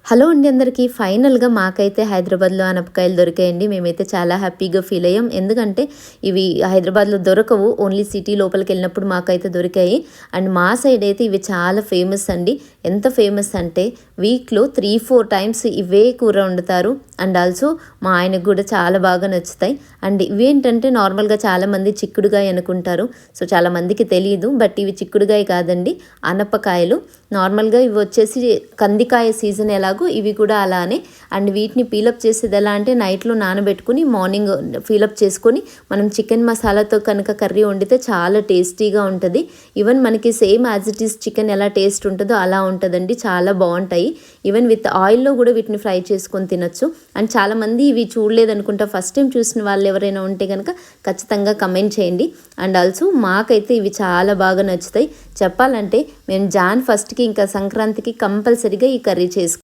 Hello అండి అందరికీ. ఫైనల్గా మాకైతే హైదరాబాద్లో ఆనపకాయలు దొరికాయండి. మేమైతే చాలా హ్యాపీగా ఫీల్ అయ్యాం. ఎందుకంటే ఇవి హైదరాబాద్లో దొరకవు, ఓన్లీ సిటీ లోపలికి వెళ్ళినప్పుడు మాకైతే దొరికాయి. అండ్ మా సైడ్ అయితే ఇవి చాలా ఫేమస్ అండి. ఎంత ఫేమస్ అంటే వీక్లో 3-4 టైమ్స్ ఇవే కూర వండుతారు. అండ్ ఆల్సో మా ఆయనకు కూడా చాలా బాగా నచ్చుతాయి. అండ్ ఇవేంటంటే నార్మల్గా చాలామంది చిక్కుడుగాయ అనుకుంటారు. సో చాలామందికి తెలియదు, బట్ ఇవి చిక్కుడుగాయ కాదండి, ఆనపకాయలు. నార్మల్గా ఇవి వచ్చేసి కందికాయ సీజన్ ఎలాగో ఇవి కూడా అలానే. అండ్ వీటిని పీలప్ చేసేది ఎలా అంటే నైట్లో నానబెట్టుకుని మార్నింగ్ పీలప్ చేసుకొని మనం చికెన్ మసాలాతో కనుక కర్రీ వండితే చాలా టేస్టీగా ఉంటుంది. ఈవెన్ మనకి same as it is chicken ఎలా టేస్ట్ ఉంటుందో అలా ఉంటుందండి. చాలా బాగుంటాయి. ఈవెన్ విత్ ఆయిల్లో కూడా వీటిని ఫ్రై చేసుకొని తినొచ్చు. అండ్ చాలామంది ఇవి చూడలేదనుకుంటా, ఫస్ట్ టైం చూసిన వాళ్ళు ఎవరైనా ఉంటే కనుక ఖచ్చితంగా కమెంట్ చేయండి. అండ్ ఆల్సో మాకైతే ఇవి చాలా బాగా నచ్చుతాయి. చెప్పాలంటే మేము Jan 1కి ఇంకా సంక్రాంతికి కంపల్సరీగా ఈ కర్రీ చేసుకుంటాం.